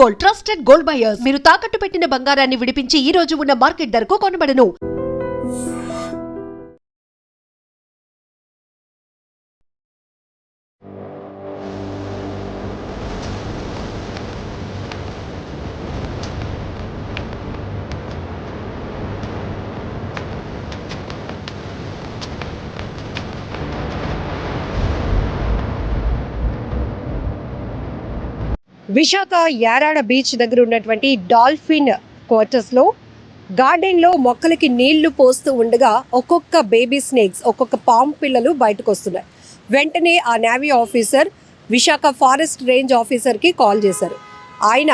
Gold, trusted gold buyers. మీరు తాకట్టు పెట్టిన బంగారాన్ని విడిపించి ఈ రోజు ఉన్న మార్కెట్ ధరకు కొనబడను. విశాఖ యారాడ బీచ్ దగ్గర ఉన్నటువంటి డాల్ఫిన్ క్వార్టర్స్లో గార్డెన్లో మొక్కలకి నీళ్లు పోస్తూ ఉండగా ఒక్కొక్క బేబీ స్నేక్స్, ఒక్కొక్క పాము పిల్లలు బయటకు వస్తున్నాయి. వెంటనే ఆ navy officer Visakha forest range ఆఫీసర్కి కాల్ చేశారు. ఆయన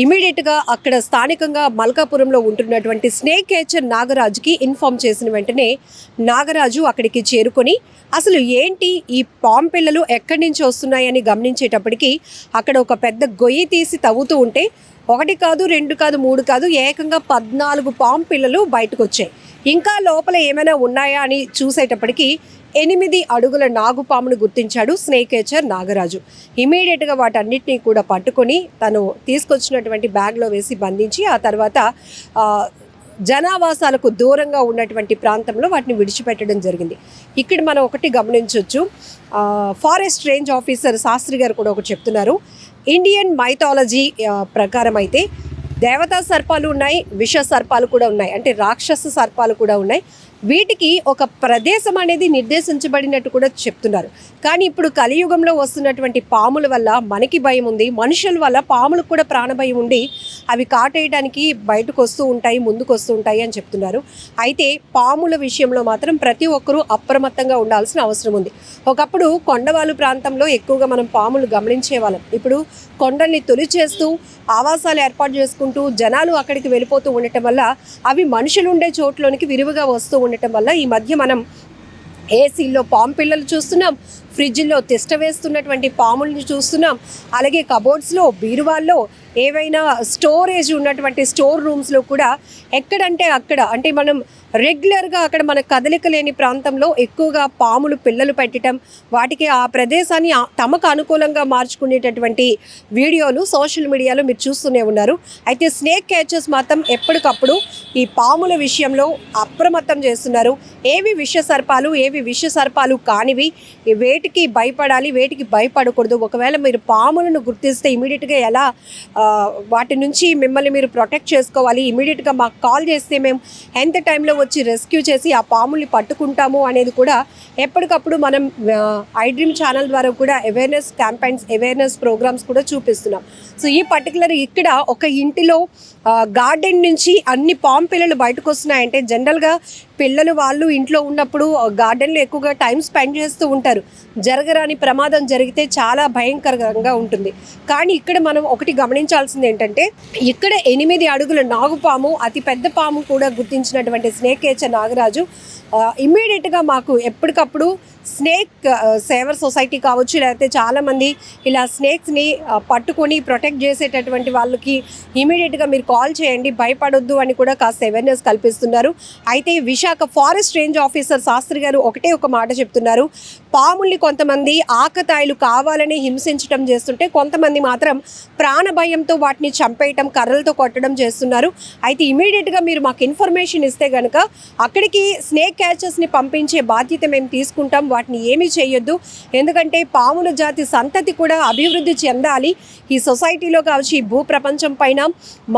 ఇమీడియట్గా అక్కడ స్థానికంగా మల్కాపురంలో ఉంటున్నటువంటి స్నేక్ క్యాచర్ నాగరాజుకి ఇన్ఫామ్ చేసిన వెంటనే నాగరాజు అక్కడికి చేరుకొని అసలు ఏంటి ఈ పాము పిల్లలు ఎక్కడి నుంచి వస్తున్నాయని గమనించేటప్పటికి అక్కడ ఒక పెద్ద గొయ్యి తీసి తవ్వుతూ ఉంటే 1 కాదు 2 కాదు 3 కాదు ఏకంగా 14 పాము పిల్లలు బయటకు వచ్చాయి. ఇంకా లోపల ఏమైనా ఉన్నాయా అని చూసేటప్పటికి 8 అడుగుల నాగుపామును గుర్తించాడు స్నేక్ క్యాచర్ నాగరాజు. ఇమీడియట్గా వాటన్నిటినీ కూడా పట్టుకొని తను తీసుకొచ్చినటువంటి బ్యాగ్లో వేసి బంధించి ఆ తర్వాత జనావాసాలకు దూరంగా ఉన్నటువంటి ప్రాంతంలో వాటిని విడిచిపెట్టడం జరిగింది. ఇక్కడ మనం ఒకటి గమనించవచ్చు, ఫారెస్ట్ రేంజ్ ఆఫీసర్ శాస్త్రి గారు కూడా ఒకటి చెప్తున్నారు. ఇండియన్ మైథాలజీ ప్రకారం అయితే దేవతా సర్పాలు ఉన్నాయి, విష సర్పాలు కూడా ఉన్నాయి, అంటే రాక్షస సర్పాలు కూడా ఉన్నాయి. వీటికి ఒక ప్రదేశం అనేది నిర్దేశించబడినట్టు కూడా చెప్తున్నారు. కానీ ఇప్పుడు కలియుగంలో వస్తున్నటువంటి పాముల వల్ల మనకి భయం ఉంది, మనుషుల వల్ల పాములకు కూడా ప్రాణభయం ఉండి అవి కాటేయడానికి బయటకు వస్తూ ఉంటాయి, ముందుకు వస్తూ ఉంటాయి అని చెప్తున్నారు. అయితే పాముల విషయంలో మాత్రం ప్రతి ఒక్కరూ అప్రమత్తంగా ఉండాల్సిన అవసరం ఉంది. ఒకప్పుడు కొండవాలు ప్రాంతంలో ఎక్కువగా మనం పాములు గమనించే వాళ్ళం. ఇప్పుడు కొండల్ని తొలిచేస్తూ ఆవాసాలు ఏర్పాటు చేసుకుంటూ జనాలు అక్కడికి వెళ్ళిపోతూ ఉండటం వల్ల అవి మనుషులు ఉండే చోట్లోనికి విరివిగా వస్తూ ఉండటం వల్ల ఈ మధ్య మనం ఏసీల్లో పాము పిల్లలు చూస్తున్నాం, ఫ్రిడ్జ్లో తిష్ట వేస్తున్నటువంటి పాముల్ని చూస్తున్నాం, అలాగే కబోర్డ్స్లో బీరువాల్లో ఏవైనా స్టోరేజ్ ఉన్నటువంటి స్టోర్ రూమ్స్లో కూడా ఎక్కడంటే అక్కడ, అంటే మనం రెగ్యులర్గా అక్కడ మన కదలిక లేని ప్రాంతంలో ఎక్కువగా పాములు పిల్లలు పెట్టడం, వాటికి ఆ ప్రదేశాన్ని తమకు అనుకూలంగా మార్చుకునేటటువంటి వీడియోలు సోషల్ మీడియాలో మీరు చూస్తూనే ఉన్నారు. అయితే స్నేక్ క్యాచర్స్ మాత్రం ఎప్పటికప్పుడు ఈ పాముల విషయంలో అప్రమత్తం చేస్తున్నారు. ఏవి విష సర్పాలు, ఏవి విష సర్పాలు కానివి, వేటికి భయపడాలి, వేటికి భయపడకూడదు, ఒకవేళ మీరు పాములను గుర్తిస్తే ఇమీడియట్గా ఎలా వాటి నుంచి మిమ్మల్ని మీరు ప్రొటెక్ట్ చేసుకోవాలి, ఇమీడియట్గా మాకు కాల్ చేస్తే మేము ఎంత టైంలో వచ్చి రెస్క్యూ చేసి ఆ పాముల్ని పట్టుకుంటాము అనేది కూడా ఎప్పటికప్పుడు మనం ఐడ్రీమ్ ఛానల్ ద్వారా కూడా అవేర్నెస్ క్యాంపెయిన్స్, అవేర్నెస్ ప్రోగ్రామ్స్ కూడా చూపిస్తున్నాం. సో ఈ పర్టికులర్ ఇక్కడ ఒక ఇంటిలో గార్డెన్ నుంచి అన్ని పాము పిల్లలు బయటకు వస్తున్నాయంటే జనరల్గా పిల్లలు వాళ్ళు ఇంట్లో ఉన్నప్పుడు గార్డెన్లో ఎక్కువగా టైం స్పెండ్ చేస్తూ ఉంటారు. జరగరాని ప్రమాదం జరిగితే చాలా భయంకరంగా ఉంటుంది. కానీ ఇక్కడ మనం ఒకటి గమనించాల్సింది ఏంటంటే ఇక్కడ 8 అడుగుల నాగుపాము, అతి పెద్ద పాము కూడా గుర్తించినటువంటి స్నేక్ క్యాచర్ నాగరాజు ఇమ్మీడియట్గా మాకు ఎప్పటికప్పుడు స్నేక్ సేవర్ సొసైటీ కావచ్చు, లేకపోతే చాలామంది ఇలా స్నేక్స్ని పట్టుకొని ప్రొటెక్ట్ చేసేటటువంటి వాళ్ళకి ఇమీడియట్గా మీరు కాల్ చేయండి, భయపడొద్దు అని కూడా కాస్త అవేర్నెస్ కల్పిస్తున్నారు. అయితే Visakha forest range officer Sastri గారు ఒకటే ఒక మాట చెప్తున్నారు, పాముల్ని కొంతమంది ఆకతాయిలు కావాలని హింసించడం చేస్తుంటే కొంతమంది మాత్రం ప్రాణభయంతో వాటిని చంపేయటం, కర్రలతో కొట్టడం చేస్తున్నారు. అయితే ఇమీడియట్గా మీరు మాకు ఇన్ఫర్మేషన్ ఇస్తే కనుక అక్కడికి స్నేక్ క్యాచర్స్ని పంపించే బాధ్యత మేము తీసుకుంటాం, వాటిని ఏమీ చేయొద్దు. ఎందుకంటే పాముల జాతి సంతతి కూడా అభివృద్ధి చెందాలి. ఈ సొసైటీలో కావచ్చు, ఈ భూ ప్రపంచం పైన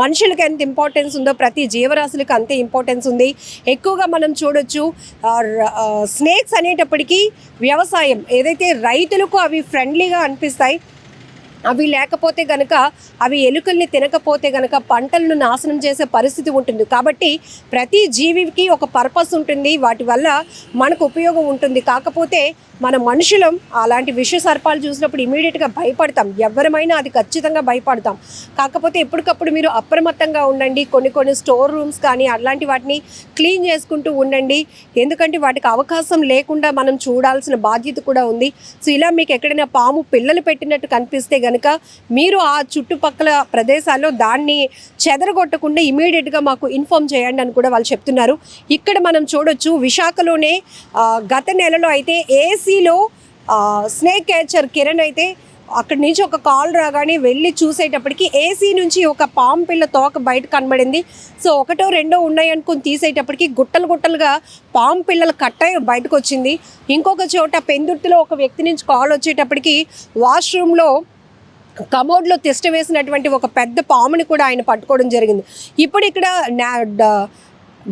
మనుషులకు ఎంత ఇంపార్టెన్స్ ఉందో ప్రతి జీవరాశులకు అంతే ఇంపార్టెన్స్ ఉంది. ఎక్కువగా మనం చూడొచ్చు స్నేక్స్ అనేటప్పటికీ వ్యవసాయం ఏదైతే రైతులకు అవి ఫ్రెండ్లీగా అనిపిస్తాయి, అవి లేకపోతే కనుక, అవి ఎలుకల్ని తినకపోతే కనుక పంటలను నాశనం చేసే పరిస్థితి ఉంటుంది. కాబట్టి ప్రతి జీవికి ఒక పర్పస్ ఉంటుంది, వాటి వల్ల మనకు ఉపయోగం ఉంటుంది. కాకపోతే మన మనుషులం అలాంటి విష సర్పాలు చూసినప్పుడు ఇమీడియట్గా భయపడతాం, ఎవరమైనా అది ఖచ్చితంగా భయపడతాం. కాకపోతే ఎప్పటికప్పుడు మీరు అప్రమత్తంగా ఉండండి. కొన్ని స్టోర్ రూమ్స్ కానీ అలాంటి వాటిని క్లీన్ చేసుకుంటూ ఉండండి. ఎందుకంటే వాటికి అవకాశం లేకుండా మనం చూడాల్సిన బాధ్యత కూడా ఉంది. సో ఇలా మీకు ఎక్కడైనా పాము పిల్లలు పెట్టినట్టు కనిపిస్తే కనుక మీరు ఆ చుట్టుపక్కల ప్రదేశాల్లో దాన్ని చెదరగొట్టకుండా ఇమీడియట్గా మాకు ఇన్ఫార్మ్ చేయండి అని కూడా వాళ్ళు చెప్తున్నారు. ఇక్కడ మనం చూడొచ్చు విశాఖలోనే గత నెలలో అయితే ఏసీలో స్నేక్ క్యాచర్ కిరణ్ అయితే అక్కడి నుంచి ఒక కాల్ రాగానే వెళ్ళి చూసేటప్పటికి ఏసీ నుంచి ఒక పాము పిల్ల తోక బయట కనబడింది. సో ఒకటో రెండో ఉన్నాయి అనుకుని తీసేటప్పటికి గుట్టలు గుట్టలుగా పాము పిల్లలు కట్టాయి బయటకు వచ్చింది. ఇంకొక చోట పెందుర్తిలో ఒక వ్యక్తి నుంచి కాల్ వచ్చేటప్పటికి వాష్రూమ్లో కమోడ్లో తిష్ట వేసినటువంటి ఒక పెద్ద పాముని కూడా ఆయన పట్టుకోవడం జరిగింది. ఇప్పుడు ఇక్కడ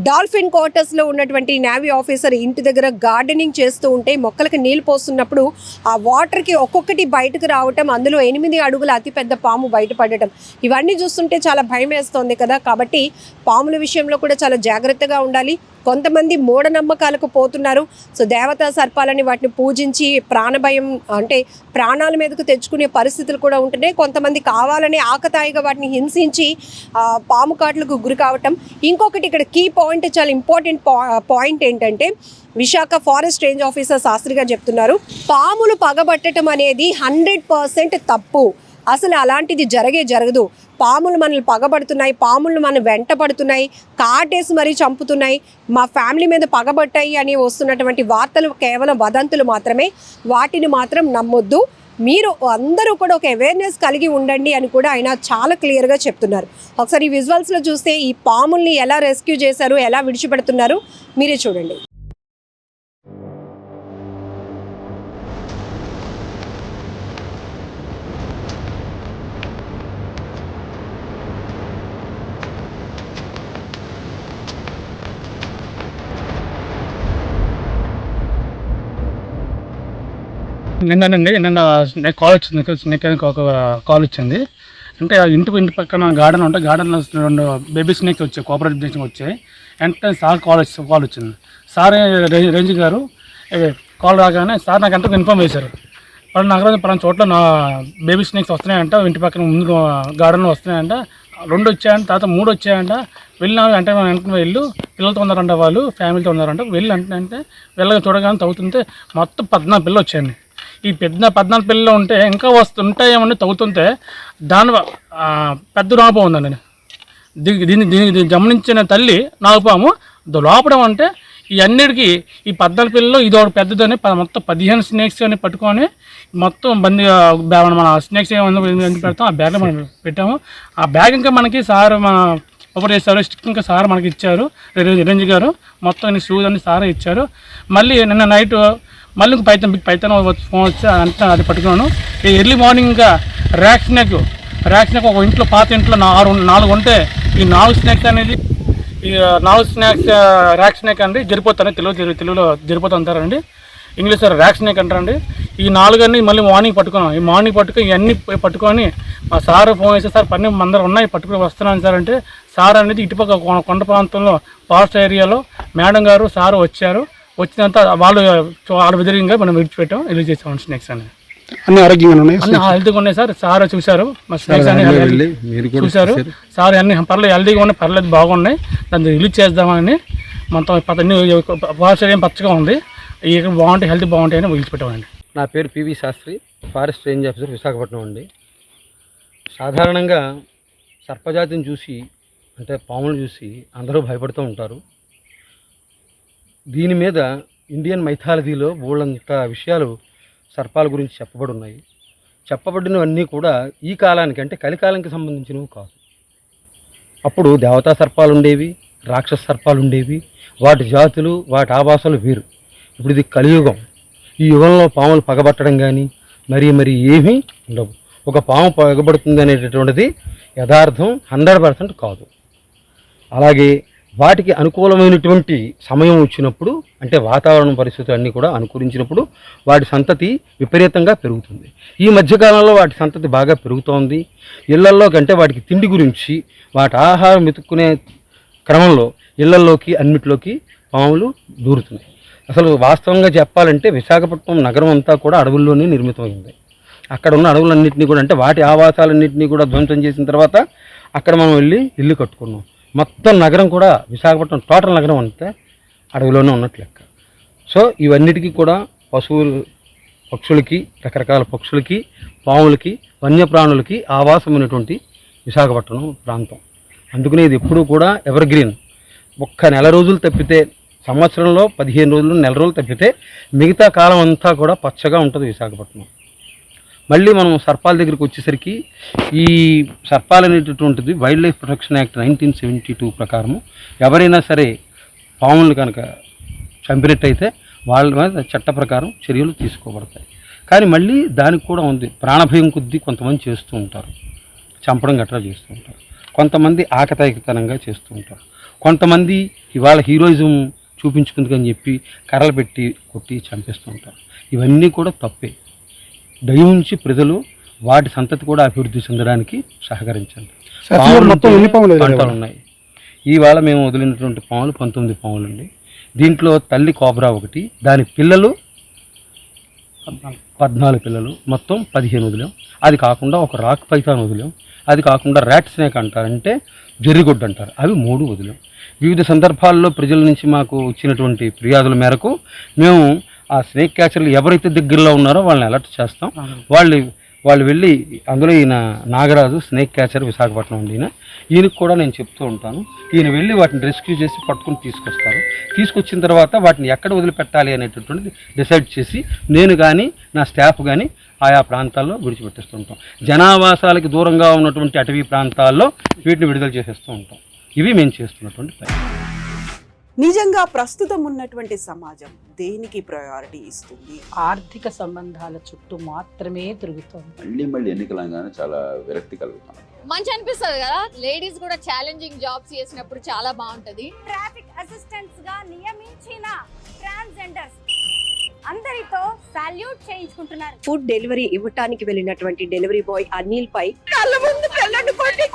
డాల్ఫిన్ క్వార్టర్స్లో ఉన్నటువంటి నేవీ ఆఫీసర్ ఇంటి దగ్గర గార్డెనింగ్ చేస్తూ ఉంటే మొక్కలకి నీళ్ళు పోస్తున్నప్పుడు ఆ వాటర్కి ఒక్కొక్కటి బయటకు రావటం, అందులో 8 అడుగుల అతిపెద్ద పాము బయటపడటం, ఇవన్నీ చూస్తుంటే చాలా భయం వేస్తోంది కదా. కాబట్టి పాముల విషయంలో కూడా చాలా జాగ్రత్తగా ఉండాలి. కొంతమంది మూఢనమ్మకాలకు పోతున్నారు. సో దేవతా సర్పాలని వాటిని పూజించి ప్రాణభయం అంటే ప్రాణాల మీదకు తెచ్చుకునే పరిస్థితులు కూడా ఉంటున్నాయి. కొంతమంది కావాలని ఆకతాయిగా వాటిని హింసించి పాము కాట్లకు గురి కావటం. ఇంకొకటి ఇక్కడ కీ పాయింట్, చాలా ఇంపార్టెంట్ పాయింట్ ఏంటంటే Visakha forest range officer Sastri గారు చెప్తున్నారు, పాములు పగబట్టడం అనేది 100% తప్పు. అసలు అలాంటిది జరగదు. పాములు మనల్ని పగబడుతున్నాయి, పాములు మన వెంట పడుతున్నాయి, కాటేసి మరీ చంపుతున్నాయి, మా ఫ్యామిలీ మీద పగబట్టాయి అని వస్తున్నటువంటి వార్తలు కేవలం వదంతులు మాత్రమే. వాటిని మాత్రం నమ్మొద్దు. మీరు అందరూ కూడా ఒక అవేర్నెస్ కలిగి ఉండండి అని కూడా ఆయన చాలా క్లియర్గా చెప్తున్నారు. ఒకసారి ఈ విజువల్స్లో చూస్తే ఈ పాముల్ని ఎలా రెస్క్యూ చేశారు, ఎలా విడిచిపెడుతున్నారు మీరే చూడండి. నిన్న కాల్ వచ్చింది, స్నేక్ ఒక కాల్ వచ్చింది. అంటే ఇంటి పక్కన గార్డెన్ ఉంటే గార్డెన్లో 2 బేబీ స్నేక్స్ వచ్చాయి, కోఆపరేటివ్ స్నేక్స్ వచ్చాయి. వెంటనే సార్ కాల్ వచ్చింది. సార్ రేంజ్ గారు కాల్ రాగానే సార్ నాకు ఎంతకు ఇన్ఫామ్ చేశారు, పలానా చోట్ల నా బేబీ స్నేక్స్ వస్తున్నాయంట, ఇంటి పక్కన ముందు గార్డెన్లో వస్తున్నాయంట, 2 వచ్చాయంట, తర్వాత 3 వచ్చాయంట. వెళ్ళినా వెంటనే వెళ్ళు, పిల్లలతో ఉన్నారంట, వాళ్ళు ఫ్యామిలీతో ఉన్నారంట. వెళ్ళి అంటే వెళ్ళగా చూడగానే తవ్వుతుంటే మొత్తం 14 పిల్లలు వచ్చాయండి. ఈ 14 పిల్లలు ఉంటే ఇంకా వస్తుంటాయేమని తవ్వుతుంటే దాని పెద్ద నాగపాము ఉందండి. దీన్ని గమనించిన తల్లి నాగపాము లోపడం అంటే ఈ అన్నిటికీ ఈ 14 పిల్లలు ఇది ఒకటి పెద్దదని మొత్తం 15 స్నేక్స్ అని పట్టుకొని మొత్తం మన స్నేక్స్ ఏమన్నా పెడతాం, ఆ బ్యాగ్లో మనం పెట్టాము. ఆ బ్యాగ్ ఇంకా మనకి సార్ ఓపెన్ చేశారు, స్టిక్ ఇంకా సార్ మనకి ఇచ్చారు, రేంజ్ గారు మొత్తం షూస్ అన్ని సారే ఇచ్చారు. మళ్ళీ నిన్న నైట్ మళ్ళీ పైతన్ ఫోన్ వచ్చి అంతా అది పట్టుకున్నాను. ఈ ఎర్లీ మార్నింగ్ ఇంకా ర్యాక్ స్నేక్ ఒక ఇంట్లో పాత ఇంట్లో 4 ఉంటే ఈ 4 స్నేక్స్ అనేది ఈ 4 స్నేక్స్ ర్యాక్ స్నేక్ అండి, జరిపోతాను తెలుగులో జరిపోతా అంటారండి, ఇంగ్లీష్లో ర్యాక్ స్నేక్ అంటారండి. ఈ 4 అన్ని మళ్ళీ మార్నింగ్ పట్టుకున్నాం. ఈ మార్నింగ్ పట్టుకొని ఇవన్నీ పట్టుకొని మా సార్ ఫోన్ చేస్తే సార్ పని అందరూ ఉన్నాయి పట్టుకుని వస్తున్నాను సార్ అంటే, సార్ అనేది ఇటుపక్క కొండ ప్రాంతంలో ఫారెస్ట్ ఏరియాలో మేడం గారు సారు వచ్చారు. వచ్చినంత వాళ్ళు విధంగా మనం విడిచిపెట్టాం, రిలీజ్ చేసాం స్నేక్స్ అనేది. అన్ని ఆరోగ్యంగా ఉన్నాయి, అన్ని హెల్తీగా ఉన్నాయి సార్. సార్ చూశారు మా స్నేక్స్ అన్ని చూశారు సార్, అన్ని పర్లేదు హెల్తీగా ఉన్నాయి, పర్లేదు బాగున్నాయి, దాన్ని రిలీజ్ చేద్దామని మొత్తం ఫారెస్ట్ ఏరియా పచ్చగా ఉంది, ఇక్కడ బాగుంటాయి, హెల్తీ బాగుంటాయి అని విడిచిపెట్టామండి. నా పేరు PV Sastri, forest range officer, Visakhapatnam అండి. సాధారణంగా సర్పజాతిని చూసి అంటే పాములు చూసి అందరూ భయపడుతూ ఉంటారు. దీని మీద ఇండియన్ మైథాలజీలో బోళ్ళంత విషయాలు సర్పాల గురించి చెప్పబడి ఉన్నాయి. చెప్పబడినవన్నీ కూడా ఈ కాలానికి అంటే కలికాలానికి సంబంధించినవి కాదు. అప్పుడు దేవతా సర్పాలు ఉండేవి, రాక్షస సర్పాలు ఉండేవి, వాటి జాతులు వాటి ఆవాసాలు వేరు. ఇప్పుడు ఇది కలియుగం. ఈ యుగంలో పాములు పగబట్టడం కానీ మరి ఏమీ ఉండవు. ఒక పాము పగబడుతుంది అనేటటువంటిది యథార్థం 100% కాదు. అలాగే వాటికి అనుకూలమైనటువంటి సమయం వచ్చినప్పుడు అంటే వాతావరణ పరిస్థితులు అన్నీ కూడా అనుకూలించినప్పుడు వాటి సంతతి విపరీతంగా పెరుగుతుంది. ఈ మధ్యకాలంలో వాటి సంతతి బాగా పెరుగుతోంది. ఇళ్లల్లో కంటే వాటికి తిండి గురించి వాటి ఆహారం వెతుక్కునే క్రమంలో ఇళ్లల్లోకి అన్నిటిలోకి పాములు దూరుతున్నాయి. అసలు వాస్తవంగా చెప్పాలంటే విశాఖపట్నం నగరం అంతా కూడా అడవుల్లోనే నిర్మితమైంది. అక్కడ ఉన్న అడవులన్నింటినీ కూడా అంటే వాటి ఆవాసాలన్నింటినీ కూడా ధ్వంసం చేసిన తర్వాత అక్కడ మనం వెళ్ళి ఇల్లు కట్టుకున్నాం. మొత్తం నగరం కూడా విశాఖపట్నం టోటల్ నగరం అంతా అడవిలోనే ఉన్నట్టు లెక్క. సో ఇవన్నిటికీ కూడా పక్షులకి రకరకాల పక్షులకి పాములకి వన్యప్రాణులకి ఆవాసమైనటువంటి విశాఖపట్నం ప్రాంతం. అందుకనే ఇది ఎప్పుడూ కూడా ఎవర్ గ్రీన్. ఒక్క నెల రోజులు తప్పితే సంవత్సరంలో 15 రోజులు నెల రోజులు తప్పితే మిగతా కాలం అంతా కూడా పచ్చగా ఉంటుంది విశాఖపట్నం. మళ్ళీ మనం సర్పాల దగ్గరికి వచ్చేసరికి ఈ సర్పాలు అనేటటువంటిది వైల్డ్ లైఫ్ ప్రొటెక్షన్ యాక్ట్ 1972 ప్రకారము ఎవరైనా సరే పాములు కనుక చంపినట్టయితే వాళ్ళ మీద చట్ట ప్రకారం చర్యలు తీసుకోబడతాయి. కానీ మళ్ళీ దానికి కూడా ఉంది, ప్రాణభయం కొద్దీ కొంతమంది చేస్తూ ఉంటారు, చంపడం గట్రా చేస్తూ ఉంటారు, కొంతమంది ఆకతాయితనంగా చేస్తూ ఉంటారు, కొంతమంది ఇవాళ హీరోయిజం చూపించుకుందుకని చెప్పి కర్రలు పెట్టి కొట్టి చంపేస్తూ ఉంటారు. ఇవన్నీ కూడా తప్పే. దయించి ప్రజలు వాటి సంతతి కూడా అభివృద్ధి చెందడానికి సహకరించండి. పంటలు ఉన్నాయి. ఇవాళ మేము వదిలినటువంటి పాములు 19 పాములు అండి. దీంట్లో తల్లి కోబ్రా ఒకటి, దాని పిల్లలు 14 పిల్లలు, మొత్తం 15 వదిలాం. అది కాకుండా ఒక రాక్ పైథాన్ వదిలాం. అది కాకుండా ర్యాట్ స్నేక్ అంటారంటే జర్రిగొడ్డు అంటారు, అవి 3 వదిలాం. వివిధ సందర్భాల్లో ప్రజల నుంచి మాకు వచ్చినటువంటి ఫిర్యాదుల మేరకు మేము ఆ స్నేక్ క్యాచర్లు ఎవరైతే దగ్గరలో ఉన్నారో వాళ్ళని అలర్ట్ చేస్తాం. వాళ్ళు వెళ్ళి, అందులో ఈయన నాగరాజు స్నేక్ క్యాచర్ విశాఖపట్నం అండి, ఈయనకు కూడా నేను చెప్తూ ఉంటాను. ఈయన వెళ్ళి వాటిని రెస్క్యూ చేసి పట్టుకుని తీసుకొస్తారు. తీసుకొచ్చిన తర్వాత వాటిని ఎక్కడ వదిలిపెట్టాలి అనేటటువంటిది డిసైడ్ చేసి నేను కానీ నా స్టాఫ్ కానీ ఆయా ప్రాంతాల్లో విడిచిపెట్టేస్తూ ఉంటాం. జనావాసాలకి దూరంగా ఉన్నటువంటి అటవీ ప్రాంతాల్లో వీటిని విడుదల చేసేస్తూ ఉంటాం. ఇవి మేము చేస్తున్నటువంటి పని. నిజంగా ప్రస్తుతం ఉన్నటువంటి సమాజం దేనికి ప్రయారిటీ ఇస్తుంది? ఆర్థిక సంబంధాల చుట్టూ మాత్రమే తిరుగుతోంది. మళ్ళీ ఎన్నికలంగానే చాలా విరక్తి కలుగుతాం. మంచి అనిపిస్తుంది కదా, లేడీస్ కూడా ఛాలెంజింగ్ జాబ్స్ చేసినప్పుడు చాలా బాగుంటది. ట్రాఫిక్ అసిస్టెంట్స్ గా నియమించిన ట్రాన్స్జెండర్స్ అందరితో సాల్యూట్ చేయించుకుంటున్నారు. ఫుడ్ డెలివరీ ఇవ్వటానికి వెళ్ళినటువంటి డెలివరీ బాయ్ అనిల్ పై కళ్ళ ముందు పిల్లని కొట్టి